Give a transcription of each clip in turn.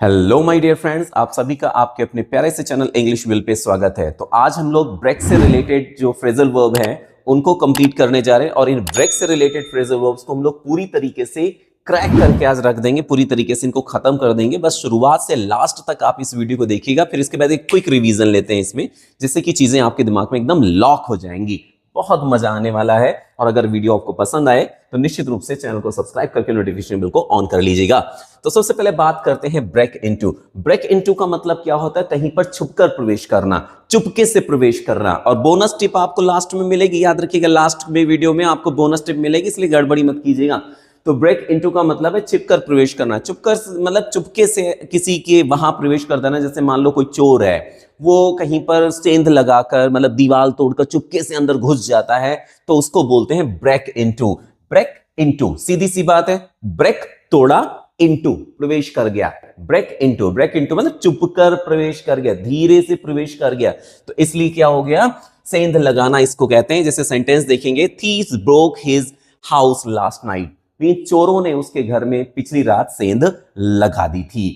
Hello my dear friends, आप सभी का आपके अपने प्यारे से चैनल इंग्लिश विल पे स्वागत है। तो आज हम लोग ब्रेक से रिलेटेड जो फ्रेजल वर्ब हैं उनको कंप्लीट करने जा रहे हैं और इन ब्रेक से रिलेटेड फ्रेजल वर्ब्स को हम लोग पूरी तरीके से क्रैक करके आज रख देंगे, पूरी तरीके से इनको खत्म कर देंगे। बस शुरुआत से लास्ट तक आप इस वीडियो को देखिएगा, फिर इसके बाद एक क्विक रिवीजन लेते हैं इसमें, जिससे कि चीजें आपके दिमाग में एकदम लॉक हो जाएंगी। बहुत मजा आने वाला है। और अगर वीडियो आपको पसंद आए तो निश्चित रूप से चैनल को सब्सक्राइब करके नोटिफिकेशन बिल को ऑन कर लीजिएगा। तो सबसे पहले बात करते हैं ब्रेक इनटू। ब्रेक इनटू का मतलब क्या होता है? कहीं पर छुपकर प्रवेश करना, चुपके से प्रवेश करना। और बोनस टिप आपको लास्ट में मिलेगी, याद रखिएगा, लास्ट में वीडियो में आपको बोनस टिप मिलेगी, इसलिए गड़बड़ी मत कीजिएगा। तो ब्रेक इनटू का मतलब है छिपकर प्रवेश करना। चुपकर मतलब चुपके से किसी के वहां प्रवेश कर देना। जैसे मान लो कोई चोर है, वो कहीं पर सेंध लगाकर मतलब दीवार तोड़कर चुपके से अंदर घुस जाता है, तो उसको बोलते हैं ब्रेक इनटू। ब्रेक इनटू, सीधी सी बात है, ब्रेक तोड़ा, इनटू प्रवेश कर गया। ब्रेक इनटू, ब्रेक इनटू मतलब चुपकर प्रवेश कर गया, धीरे से प्रवेश कर गया। तो इसलिए क्या हो गया? सेंध लगाना इसको कहते हैं। जैसे सेंटेंस देखेंगे, thieves broke his house last night. चोरों ने उसके घर में पिछली रात सेंध लगा दी थी।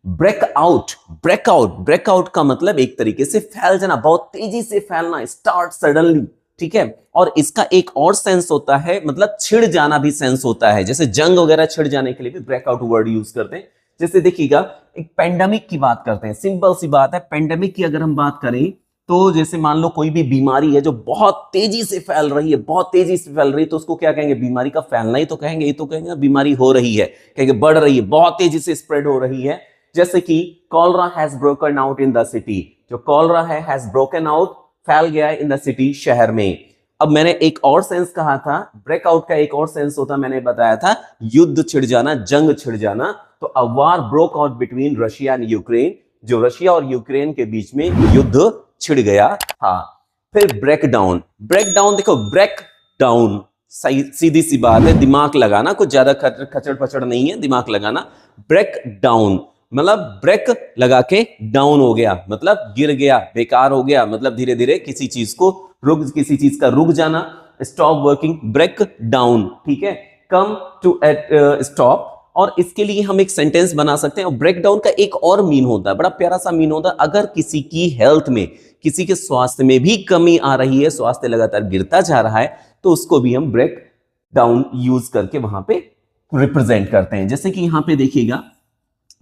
ब्रेकआउट, ब्रेकआउट, ब्रेकआउट का मतलब एक तरीके से फैल जाना, बहुत तेजी से फैलना, स्टार्ट सडनली, ठीक है। और इसका एक और सेंस होता है, मतलब छिड़ जाना भी सेंस होता है। जैसे जंग वगैरह छिड़ जाने के लिए भी ब्रेकआउट वर्ड यूज करते हैं। जैसे देखिएगा, एक पेंडेमिक की बात करते हैं, सिंपल सी बात है। पेंडेमिक की अगर हम बात करें तो जैसे मान लो कोई भी बीमारी है जो बहुत तेजी से फैल रही है, बहुत तेजी से फैल रही है, तो उसको क्या कहेंगे? बीमारी का फैलना ही तो कहेंगे। ये तो कहेंगे बीमारी हो रही है, कहेंगे बढ़ रही है, बहुत तेजी से स्प्रेड हो रही है। जैसे कि cholera has broken out in the city. जो कॉलरा है हैज ब्रोकन आउट, फैल गया है इन द सिटी, शहर में। अब मैंने एक और सेंस कहा था, ब्रेकआउट का एक और सेंस होता, मैंने बताया था युद्ध छिड़ जाना, जंग छिड़ जाना। तो a war broke out between Russia and Ukraine. जो रशिया और यूक्रेन के बीच में युद्ध छिड़ गया। हाँ, फिर ब्रेक डाउन। ब्रेक डाउन देखो, ब्रेक डाउन सीधी सी बात है, दिमाग लगाना, कुछ ज्यादा खचड़ पचड़ नहीं है, दिमाग लगाना। ब्रेक डाउन मतलब ब्रेक लगा के डाउन हो गया, मतलब गिर गया, बेकार हो गया, मतलब धीरे धीरे किसी चीज को किसी चीज का रुक जाना, स्टॉप वर्किंग, ब्रेक डाउन, ठीक है। Come to at stop. और इसके लिए हम एक सेंटेंस बना सकते हैं। और ब्रेक डाउन का एक और मीन होता है, बड़ा प्यारा सा मीन होता है, अगर किसी की हेल्थ में, किसी के स्वास्थ्य में भी कमी आ रही है, स्वास्थ्य लगातार गिरता जा रहा है, तो उसको भी हम ब्रेक डाउन यूज करके वहां पे रिप्रेजेंट करते हैं। जैसे कि यहां पे देखिएगा,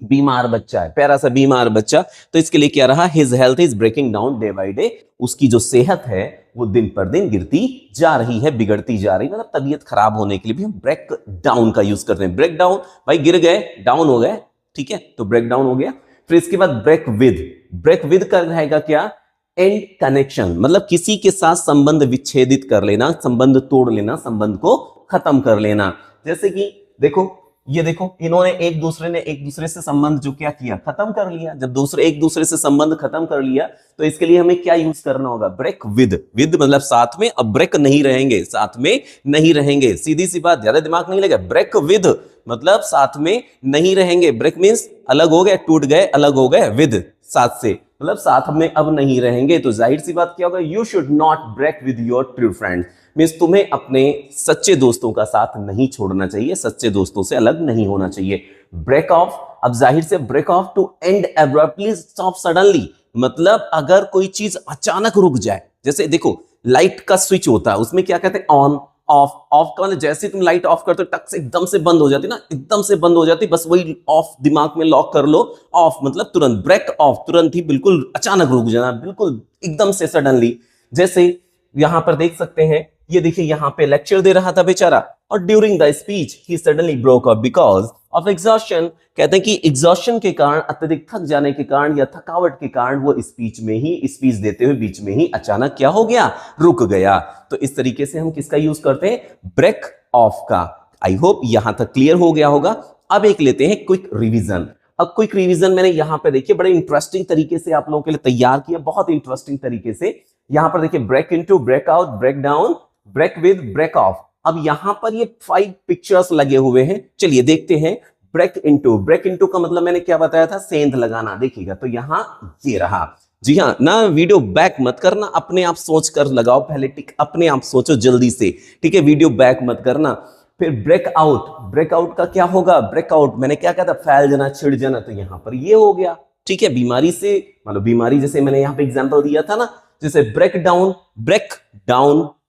बीमार बच्चा है, प्यारा सा बीमार बच्चा, तो इसके लिए क्या रहा? His health is breaking down day by day. उसकी जो सेहत है वो दिन पर दिन गिरती जा रही है, बिगड़ती जा रही है, मतलब तबीयत खराब होने के लिए भी हम ब्रेक डाउन का यूज करते हैं। ब्रेक डाउन, भाई गिर गए, डाउन हो गए, ठीक है, तो ब्रेक डाउन हो गया। फिर इसके बाद ब्रेक विद। ब्रेक विद का रहेगा क्या? एंड कनेक्शन, मतलब किसी के साथ संबंध विच्छेदित कर लेना, संबंध तोड़ लेना, संबंध को खत्म कर लेना। जैसे कि देखो, ये देखो, इन्होंने एक दूसरे से संबंध जो क्या किया? खत्म कर लिया। जब एक दूसरे से संबंध खत्म कर लिया, तो इसके लिए हमें क्या यूज करना होगा? Break with. विद मतलब साथ में, अब ब्रेक नहीं रहेंगे, साथ में नहीं रहेंगे, सीधी सी बात, ज्यादा दिमाग नहीं लगा। ब्रेक विद मतलब साथ में नहीं रहेंगे। ब्रेक मीन्स अलग हो गए, टूट गए, अलग हो गए, विद साथ से, मतलब साथ में अब नहीं रहेंगे। तो जाहिर सी बात क्या होगा? You should not break with your true friend. Means तुम्हें अपने सच्चे दोस्तों का साथ नहीं छोड़ना चाहिए, सच्चे दोस्तों से अलग नहीं होना चाहिए। ब्रेक ऑफ, अब जाहिर से break off to end abruptly, stop suddenly, मतलब अगर कोई चीज अचानक रुक जाए। जैसे देखो, लाइट का स्विच होता है, उसमें क्या कहते हैं? On off. ऑफ का मतलब जैसे तुम लाइट ऑफ करते हो, टक से एकदम से बंद हो जाती ना, एकदम से बंद हो जाती, बस वही ऑफ दिमाग में लॉक कर लो। ऑफ मतलब तुरंत, ब्रेक ऑफ तुरंत ही, बिल्कुल अचानक रुक जाना, बिल्कुल एकदम से सडनली। जैसे यहां पर देख सकते हैं, ये देखिए, यहां पे लेक्चर दे रहा था बेचारा, और during the speech he suddenly broke up because of exhaustion. कहते हैं कि एग्जॉशन के कारण, अत्यधिक थक जाने के कारण या थकावट के कारण, वो स्पीच देते हुए बीच में ही अचानक क्या हो गया? रुक गया। तो इस तरीके से हम किसका यूज करते हैं? ब्रेक ऑफ का। आई होप यहां तक क्लियर हो गया होगा। अब एक लेते हैं क्विक रिवीजन। अब क्विक रिवीजन मैंने यहां पे देखिए बड़े इंटरेस्टिंग तरीके से आप लोगों के लिए तैयार किया, बहुत इंटरेस्टिंग तरीके से। यहां पर देखिए, break into, break out, break down, break with, break off. अब यहां पर ये 5 पिक्चर्स लगे हुए हैं, चलिए देखते हैं। ब्रेक इनटू, ब्रेक इनटू का मतलब मैंने क्या बताया था? सेंध लगाना। देखिएगा, तो यहां ये रहा। जी हाँ ना, वीडियो बैक मत करना, अपने आप सोच कर लगाओ, पहले टिक अपने आप सोचो जल्दी से, ठीक है, वीडियो बैक मत करना। फिर ब्रेकआउट का क्या होगा? ब्रेकआउट मैंने क्या कहा था? फैल जाना, छिड़ जाना, तो यहां पर ये हो गया। ठीक है, बीमारी से मतलब बीमारी जैसे मैंने यहां पे एग्जांपल दिया था ना, जैसे ब्रेक डाउन,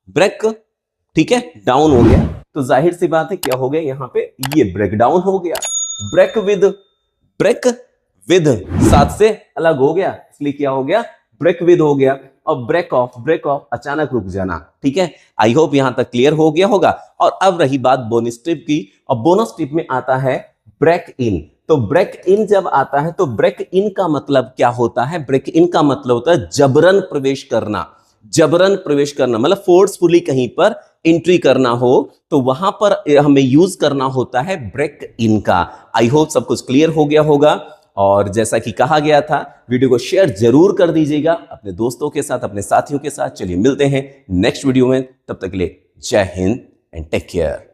ब्रेक, ठीक है, डाउन हो गया, तो जाहिर सी बात है क्या हो गया यहाँ पे? ये ब्रेक डाउन हो गया। ब्रेक विद साथ से अलग हो गया, इसलिए क्या हो गया? ब्रेक विद हो गया। और ब्रेक ऑफ अचानक रुक जाना। ठीक है, आई होप यहां तक क्लियर हो गया होगा। और अब रही बात बोनस टिप की, और बोनस टिप में आता है ब्रेक इन। तो ब्रेक इन जब आता है तो ब्रेक इन का मतलब क्या होता है? ब्रेक इन का मतलब होता है जबरन प्रवेश करना। मतलब फोर्सफुली कहीं पर एंट्री करना हो तो वहां पर हमें यूज करना होता है ब्रेक इन का। आई होप सब कुछ क्लियर हो गया होगा। और जैसा कि कहा गया था, वीडियो को शेयर जरूर कर दीजिएगा अपने दोस्तों के साथ, अपने साथियों के साथ। चलिए मिलते हैं नेक्स्ट वीडियो में, तब तक के लिए जय हिंद एंड टेक केयर।